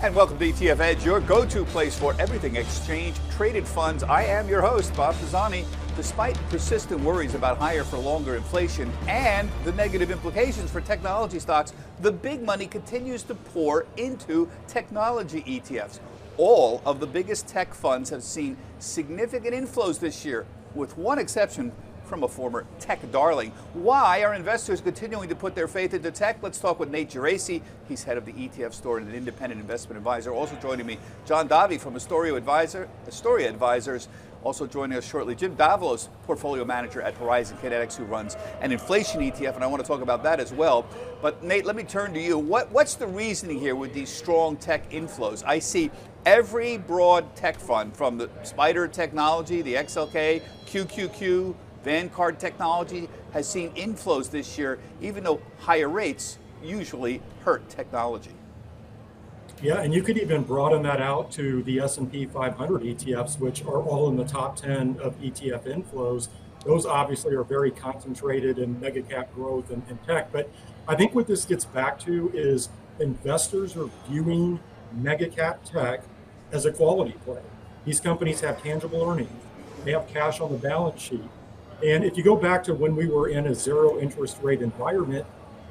And welcome to ETF Edge, your go-to place for everything exchange-traded funds. I am your host, Bob Pisani. Despite persistent worries about higher for longer inflation and the negative implications for technology stocks, the big money continues to pour into technology ETFs. All of the biggest tech funds have seen significant inflows this year, with one exception from a former tech darling. Why are investors continuing to put their faith into tech? Let's talk with Nate Geraci. He's head of the ETF store and an independent investment advisor. Also joining me, John Davi from Astoria Advisors. Also joining us shortly, Jim Davalos, portfolio manager at Horizon Kinetics, who runs an inflation ETF, and I want to talk about that as well. But Nate, let me turn to you. What's the reasoning here with these strong tech inflows? I see every broad tech fund, from the Spider Technology, the XLK, QQQ, Vanguard Technology, has seen inflows this year, even though higher rates usually hurt technology. Yeah, and you could even broaden that out to the S&P 500 ETFs, which are all in the top 10 of ETF inflows. Those obviously are very concentrated in mega cap growth and tech. But I think what this gets back to is investors are viewing mega cap tech as a quality play. These companies have tangible earnings. They have cash on the balance sheet. And if you go back to when we were in a zero interest rate environment,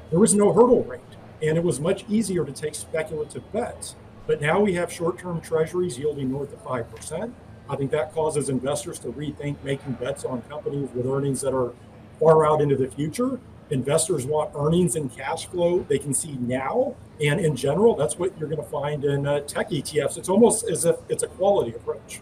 there was no hurdle rate. And it was much easier to take speculative bets. But now we have short-term treasuries yielding north of 5%. I think that causes investors to rethink making bets on companies with earnings that are far out into the future. Investors want earnings and cash flow they can see now. And in general, that's what you're going to find in tech ETFs. It's almost as if it's a quality approach.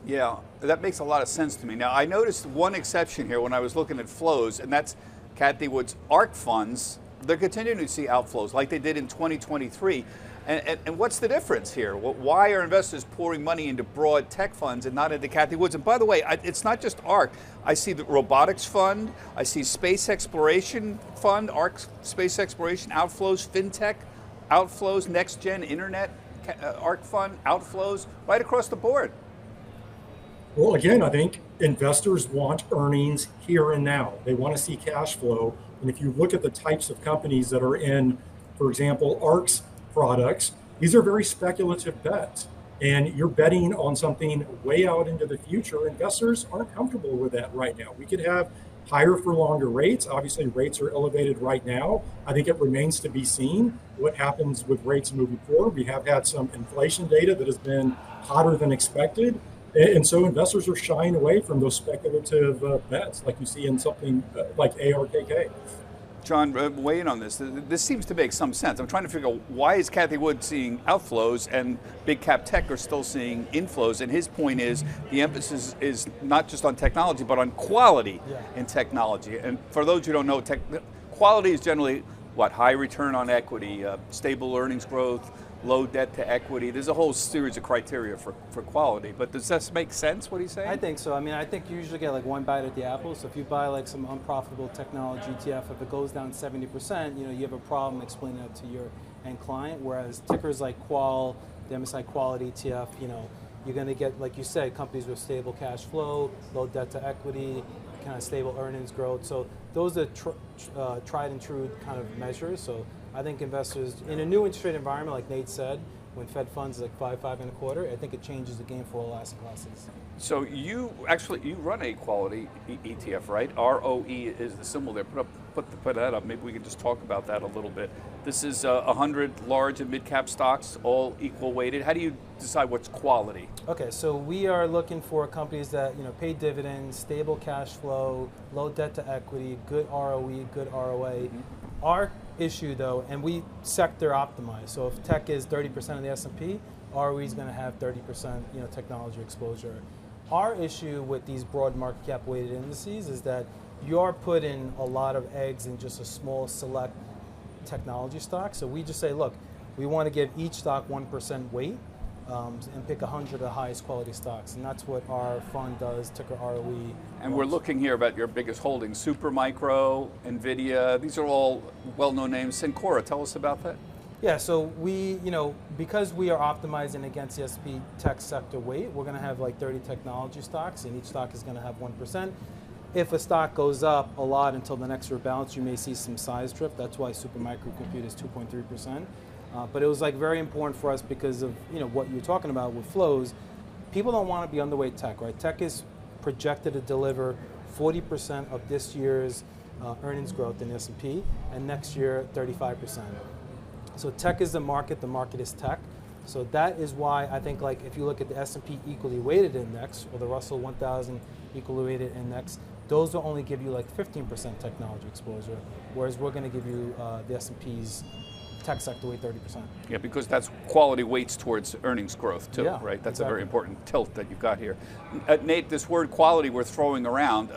Yeah, that makes a lot of sense to me. Now, I noticed one exception here when I was looking at flows, and that's Cathie Wood's ARK funds. They're continuing to see outflows like they did in 2023. And what's the difference here? Why are investors pouring money into broad tech funds and not into Cathie Wood's? And by the way, it's not just ARK. I see the robotics fund. I see space exploration fund, ARK space exploration outflows, fintech outflows, next gen internet ARK fund outflows, right across the board. Well, again, I think investors want earnings here and now. They want to see cash flow. And if you look at the types of companies that are in, for example, ARK's products, these are very speculative bets. And you're betting on something way out into the future. Investors aren't comfortable with that right now. We could have higher for longer rates. Obviously, rates are elevated right now. I think it remains to be seen what happens with rates moving forward. We have had some inflation data that has been hotter than expected. And so investors are shying away from those speculative bets like you see in something like ARKK. John, weigh in on this. This seems to make some sense. I'm trying to figure out, why is Cathie Wood seeing outflows and big cap tech are still seeing inflows? And his point is the emphasis is not just on technology, but on quality in technology. And for those who don't know, quality is generally what? High return on equity, stable earnings growth, low debt to equity. There's a whole series of criteria for quality. But does this make sense, what he's saying? I think so. I mean, I think you usually get like one bite at the apple. So if you buy like some unprofitable technology ETF, if it goes down 70%, you have a problem explaining that to your end client. Whereas tickers like Qual, the MSI Quality ETF, you're going to get, like you said, companies with stable cash flow, low debt to equity, kind of stable earnings growth. So those are tried and true kind of measures. So I think investors, in a new interest rate environment, like Nate said, when Fed funds is like 5.25, I think it changes the game for all asset classes. So you run a quality ETF, right? ROE is the symbol there. Put that up. Maybe we can just talk about that a little bit. This is 100 large and mid cap stocks, all equal weighted. How do you decide what's quality? Okay, so we are looking for companies that pay dividends, stable cash flow, low debt to equity, good ROE, good ROA. Mm-hmm. Our issue though, and we sector optimize. So if tech is 30% of the S&P, ROE is going to have 30% technology exposure. Our issue with these broad market cap weighted indices is that you're putting a lot of eggs in just a small select technology stock. So we just say, look, we want to give each stock 1% weight and pick 100 of the highest quality stocks. And that's what our fund does, ticker ROE. And we're looking here about your biggest holdings, Supermicro, NVIDIA. These are all well-known names. Cencora, tell us about that. Yeah, so we, because we are optimizing against the S&P tech sector weight, we're going to have like 30 technology stocks, and each stock is going to have 1%. If a stock goes up a lot until the next rebalance, you may see some size drift. That's why Supermicro Compute is 2.3%. But it was like very important for us because of what you're talking about with flows. People don't want to be underweight tech, right? Tech is projected to deliver 40% of this year's earnings growth in S&P, and next year 35%. So tech is the market is tech. So that is why I think, like, if you look at the S&P equally weighted index or the Russell 1000 equally weighted index, those will only give you like 15% technology exposure, whereas we're going to give you the S&P's tech sector weight 30%. Yeah, because that's quality weights towards earnings growth too, Yeah, right? That's exactly. a very important tilt that you've got here. Nate, this word quality we're throwing around,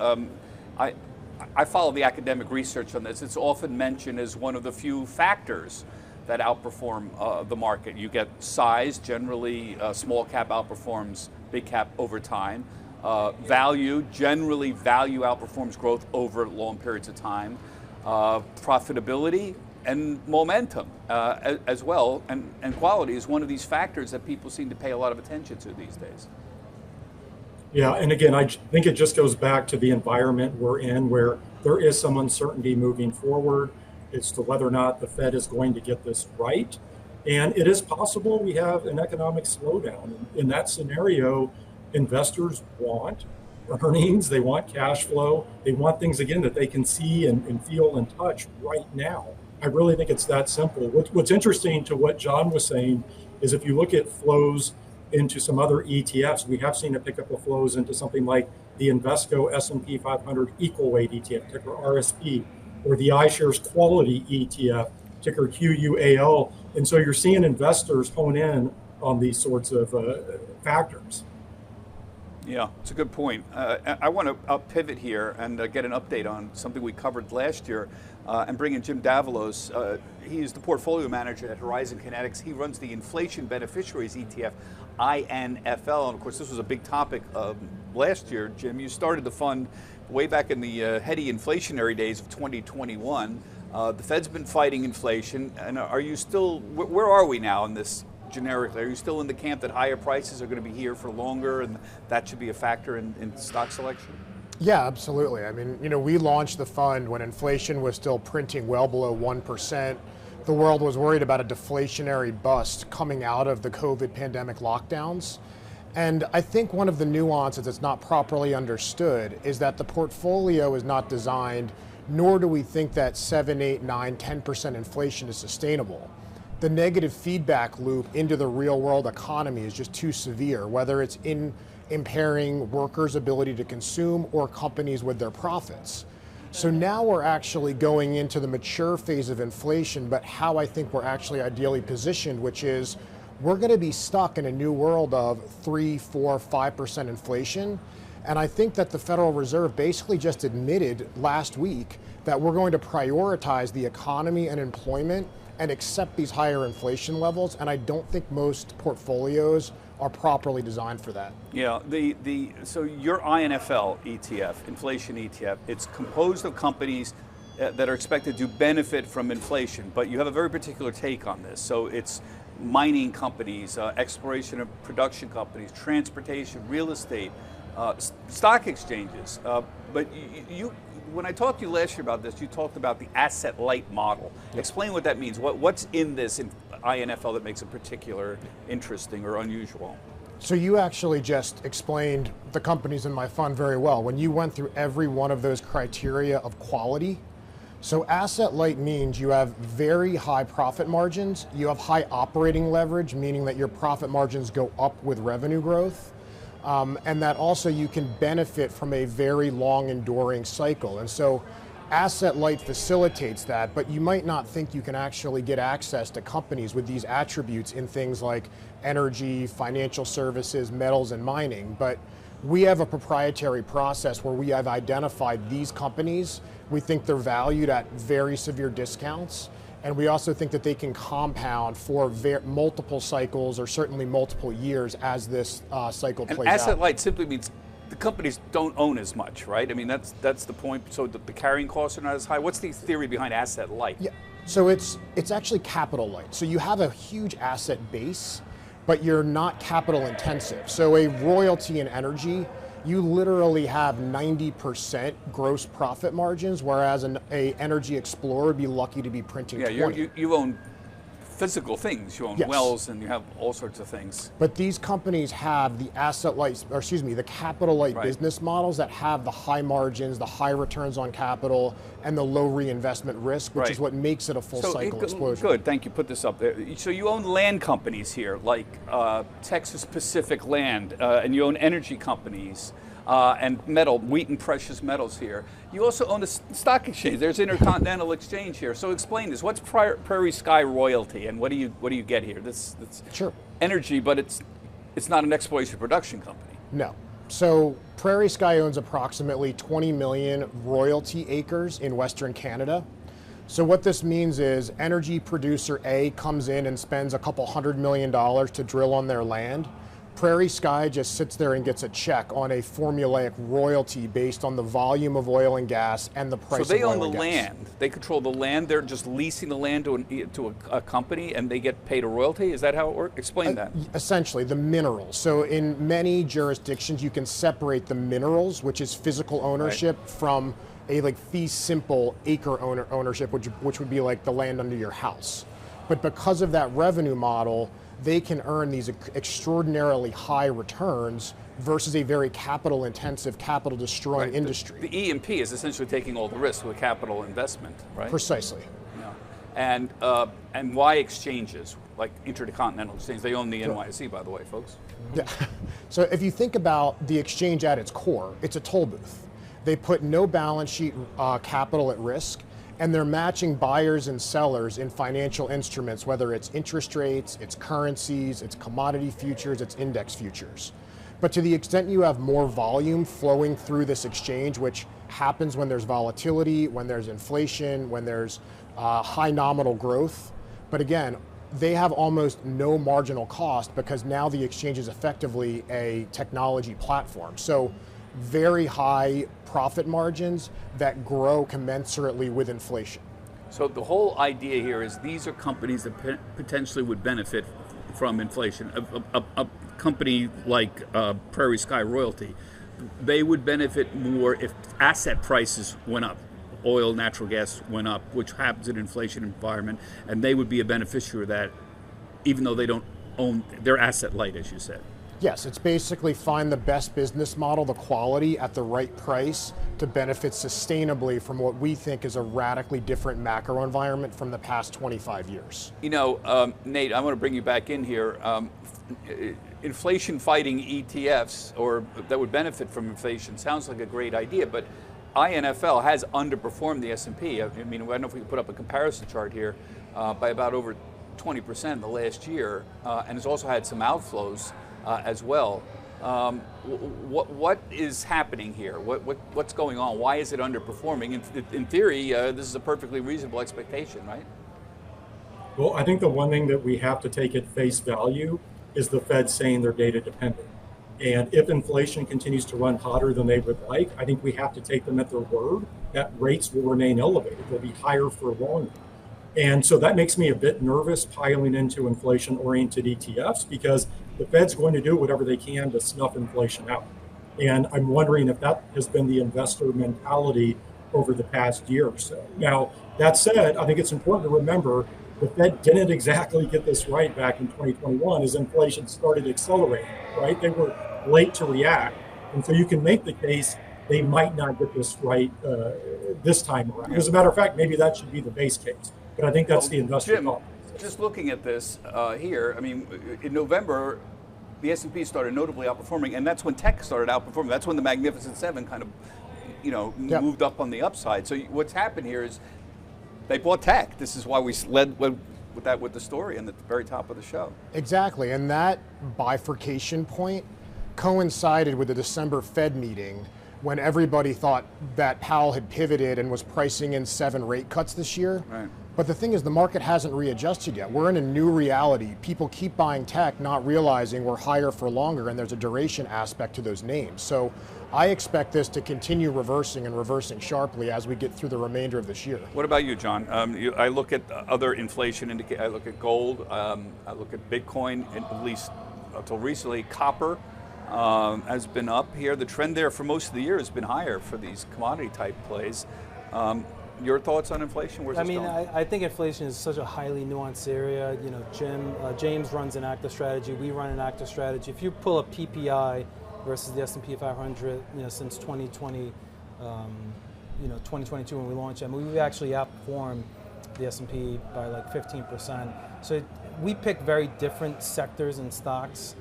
I follow the academic research on this. It's often mentioned as one of the few factors that outperform the market. You get size, generally small cap outperforms big cap over time. Value, generally value outperforms growth over long periods of time. Profitability and momentum as well, and quality is one of these factors that people seem to pay a lot of attention to these days. Yeah, and again, I think it just goes back to the environment we're in, where there is some uncertainty moving forward as to whether or not the Fed is going to get this right. And it is possible we have an economic slowdown. In that scenario, investors want earnings, they want cash flow, they want things, again, that they can see and feel and touch right now. I really think it's that simple. What's interesting to what John was saying is if you look at flows into some other ETFs, we have seen a pickup of flows into something like the Invesco S&P 500 Equal Weight ETF, ticker RSP, or the iShares Quality ETF, ticker QUAL. And so you're seeing investors hone in on these sorts of factors. Yeah, it's a good point. I want to pivot here and get an update on something we covered last year and bring in Jim Davalos. He's the portfolio manager at Horizon Kinetics. He runs the Inflation Beneficiaries ETF, INFL. And of course, this was a big topic last year. Jim, you started the fund way back in the heady inflationary days of 2021. The Fed's been fighting inflation. And are you still, where are we now in this? Generically, are you still in the camp that higher prices are going to be here for longer and that should be a factor in stock selection? Yeah, absolutely. I mean, we launched the fund when inflation was still printing well below 1%. The world was worried about a deflationary bust coming out of the COVID pandemic lockdowns. And I think one of the nuances that's not properly understood is that the portfolio is not designed, nor do we think that 7, 8, 9, 10% inflation is sustainable. The negative feedback loop into the real world economy is just too severe, whether it's in impairing workers' ability to consume or companies with their profits. So now we're actually going into the mature phase of inflation, but how I think we're actually ideally positioned, which is we're going to be stuck in a new world of 3, 4, 5% inflation. And I think that the Federal Reserve basically just admitted last week that we're going to prioritize the economy and employment and accept these higher inflation levels, and I don't think most portfolios are properly designed for that. Yeah, so your INFL ETF, inflation ETF, it's composed of companies that are expected to benefit from inflation, but you have a very particular take on this. So it's mining companies, exploration and production companies, transportation, real estate, stock exchanges. But you, when I talked to you last year about this, you talked about the asset-light model. Yep. Explain what that means. What's in this in INFL that makes it particular, interesting, or unusual? So you actually just explained the companies in my fund very well. When you went through every one of those criteria of quality, so asset-light means you have very high profit margins, you have high operating leverage, meaning that your profit margins go up with revenue growth. And that also you can benefit from a very long enduring cycle. And so asset light facilitates that, but you might not think you can actually get access to companies with these attributes in things like energy, financial services, metals, and mining. But we have a proprietary process where we have identified these companies. We think they're valued at very severe discounts. And we also think that they can compound for multiple cycles or certainly multiple years as this cycle plays out. And asset light simply means the companies don't own as much, right? I mean, that's the point. So the carrying costs are not as high. What's the theory behind asset light? Yeah. So it's actually capital light. So you have a huge asset base, but you're not capital intensive. So a royalty in energy, you literally have 90% gross profit margins, whereas a energy explorer would be lucky to be printing 20. You own physical things. You own Yes. wells and you have all sorts of things. But these companies have the the capital light Right. business models that have the high margins, the high returns on capital, and the low reinvestment risk, which Right. is what makes it a full cycle explosion. Good, thank you. Put this up there. So you own land companies here, like Texas Pacific Land, and you own energy companies. And wheat and precious metals here. You also own a stock exchange. There's Intercontinental Exchange here. So explain this. What's Prairie Sky Royalty, and what do you get here? This Sure. energy, but it's not an exploration production company. No. So Prairie Sky owns approximately 20 million royalty acres in Western Canada. So what this means is energy producer A comes in and spends a couple $100 million to drill on their land. Prairie Sky just sits there and gets a check on a formulaic royalty based on the volume of oil and gas and the price So they of own oil the and gas. land. They control the land. They're just leasing the land to a company, and they get paid a royalty. Is that how it works? Explain that. Essentially, the minerals. So in many jurisdictions, you can separate the minerals, which is physical ownership, from a fee simple acre ownership, which would be like the land under your house. But because of that revenue model, they can earn these extraordinarily high returns versus a very capital intensive, capital destroying industry. The E&P is essentially taking all the risk with capital investment, right? Precisely. Yeah. And why exchanges like Intercontinental Exchange? They own the NYSE, by the way, folks. Yeah. So if you think about the exchange at its core, it's a toll booth. They put no balance sheet capital at risk, and they're matching buyers and sellers in financial instruments, whether it's interest rates, it's currencies, it's commodity futures, it's index futures. But to the extent you have more volume flowing through this exchange, which happens when there's volatility, when there's inflation, when there's high nominal growth, but again, they have almost no marginal cost because now the exchange is effectively a technology platform. So very high profit margins that grow commensurately with inflation. So the whole idea here is these are companies that potentially would benefit from inflation. A company like Prairie Sky Royalty, they would benefit more if asset prices went up. Oil, natural gas went up, which happens in an inflation environment, and they would be a beneficiary of that, even though they don't own, they're asset light, as you said. Yes, it's basically find the best business model, the quality at the right price to benefit sustainably from what we think is a radically different macro environment from the past 25 years. You know, Nate, I want to bring you back in here. Inflation fighting ETFs, or that would benefit from inflation, sounds like a great idea, but INFL has underperformed the S&P. I mean, I don't know if we can put up a comparison chart here, by about over 20% in the last year, and has also had some outflows as well. What is happening here? What's going on? Why is it underperforming? In theory, this is a perfectly reasonable expectation, right? Well, I think the one thing that we have to take at face value is the Fed saying they're data dependent. And if inflation continues to run hotter than they would like, I think we have to take them at their word that rates will remain elevated. They'll be higher for longer. And so that makes me a bit nervous piling into inflation-oriented ETFs because the Fed's going to do whatever they can to snuff inflation out. And I'm wondering if that has been the investor mentality over the past year or so. Now, that said, I think it's important to remember the Fed didn't exactly get this right back in 2021 as inflation started accelerating, right? They were late to react. And so you can make the case they might not get this right this time around. As a matter of fact, maybe that should be the base case. But I think that's the investor Jim, thought. just looking at this here, I mean, in November, the S&P started notably outperforming, and that's when tech started outperforming. That's when the Magnificent Seven kind of, moved up on the upside. So what's happened here is they bought tech. This is why we led with the story at the very top of the show. Exactly, and that bifurcation point coincided with the December Fed meeting when everybody thought that Powell had pivoted and was pricing in 7 rate cuts this year. Right. But the thing is, the market hasn't readjusted yet. We're in a new reality. People keep buying tech, not realizing we're higher for longer, and there's a duration aspect to those names. So I expect this to continue reversing and reversing sharply as we get through the remainder of this year. What about you, John? I look at other inflation indicators. I look at gold. I look at Bitcoin, at least until recently. Copper has been up here. The trend there for most of the year has been higher for these commodity type plays. Your thoughts on inflation? Where's I this mean, going? I think inflation is such a highly nuanced area. You know, James runs an active strategy. We run an active strategy. If you pull a PPI versus the S&P 500, you know, since 2020, 2022 when we launched, I mean, we've actually outperformed the S&P by like 15%. So we pick very different sectors and stocks.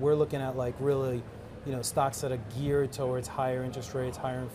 We're looking at like really, you know, stocks that are geared towards higher interest rates, higher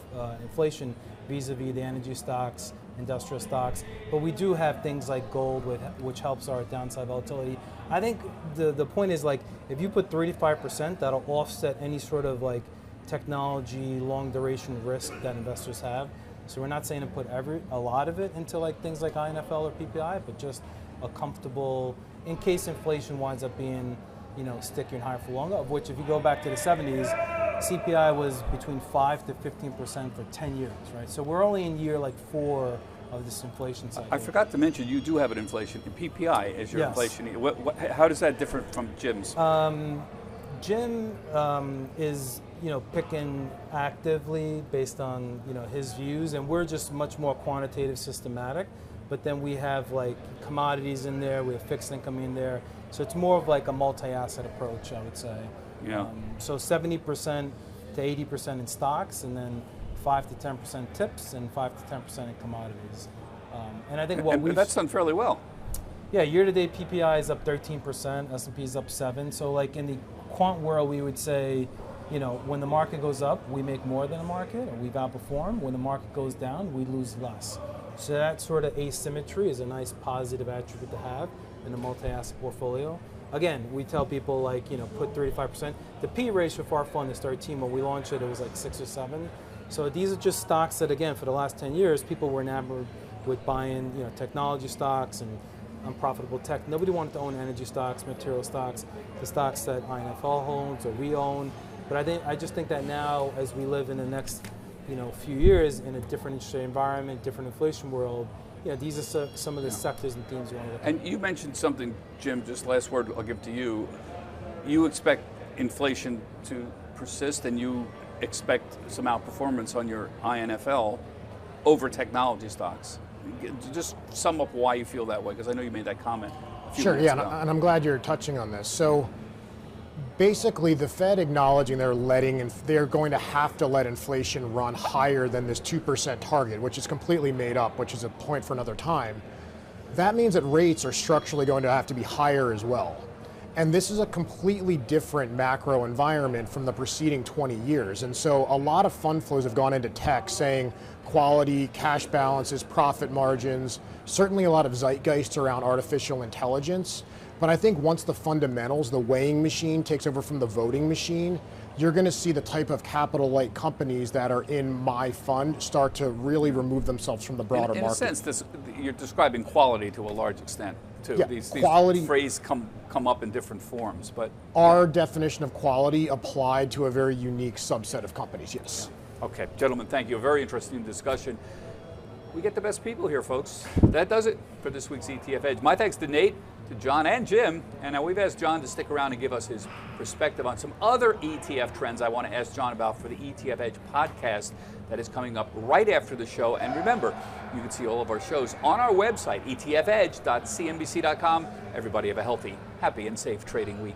inflation, vis-a-vis the energy stocks, industrial stocks. But we do have things like gold, which helps our downside volatility. I think the point is, like, if you put 3 to 5%, that'll offset any sort of like technology, long duration risk that investors have. So we're not saying to put a lot of it into like things like INFL or PPI, but just a comfortable, in case inflation winds up being, you know, sticky and higher for longer, of which if you go back to the 70s, CPI was between 5 to 15% for 10 years, right? So we're only in year like 4 of this inflation cycle. I forgot to mention, you do have an inflation, PPI as your inflation. How does that differ from Jim's? Jim is, you know, picking actively based on, you know, his views, and we're just much more quantitative, systematic. But then we have like commodities in there, we have fixed income in there. So it's more of like a multi-asset approach, I would say. Yeah. So 70% to 80% in stocks, and then 5 to 10% tips, and 5 to 10% in commodities. And I think that's done fairly well. Yeah, year-to-date PPI is up 13%, S&P is up 7%. So like in the quant world, we would say, you know, when the market goes up, we make more than the market, or we've outperformed. When the market goes down, we lose less. So that sort of asymmetry is a nice positive attribute to have in a multi-asset portfolio. Again, we tell people, like, you know, put 3 to 5%. The P ratio for our fund is 13. When we launched it, it was like 6 or 7. So these are just stocks that, again, for the last 10 years, people were enamored with buying, you know, technology stocks and unprofitable tech. Nobody wanted to own energy stocks, material stocks, the stocks that INFL owns or we own. But I just think that now, as we live in the next, you know, few years in a different interest rate environment, different inflation world, you know, these are some of the sectors and themes you want to look at. And you mentioned something, Jim, just last word I'll give to you. You expect inflation to persist, and you expect some outperformance on your INFL over technology stocks. Just sum up why you feel that way, because I know you made that comment a few minutes ago. And I'm glad you're touching on this. So basically, the Fed acknowledging they're going to have to let inflation run higher than this 2% target, which is completely made up, which is a point for another time. That means that rates are structurally going to have to be higher as well. And this is a completely different macro environment from the preceding 20 years. And so a lot of fund flows have gone into tech saying quality, cash balances, profit margins, certainly a lot of zeitgeist around artificial intelligence. But I think once the fundamentals, the weighing machine takes over from the voting machine, you're going to see the type of capital-light companies that are in my fund start to really remove themselves from the broader market. In a sense, you're describing quality to a large extent, too. Yeah, these quality, phrases come up in different forms, but our definition of quality applied to a very unique subset of companies, yes. Yeah. Okay, gentlemen, thank you. A very interesting discussion. We get the best people here, folks. That does it for this week's ETF Edge. My thanks to Nate, to John, and Jim. And now we've asked John to stick around and give us his perspective on some other ETF trends I want to ask John about for the ETF Edge podcast that is coming up right after the show. And remember, you can see all of our shows on our website, etfedge.cnbc.com. Everybody have a healthy, happy, and safe trading week.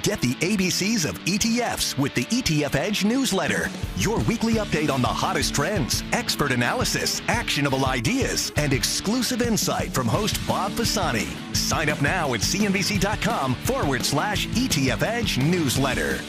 Get the ABCs of ETFs with the ETF Edge newsletter. Your weekly update on the hottest trends, expert analysis, actionable ideas, and exclusive insight from host Bob Pisani. Sign up now at cnbc.com/ETF Edge newsletter.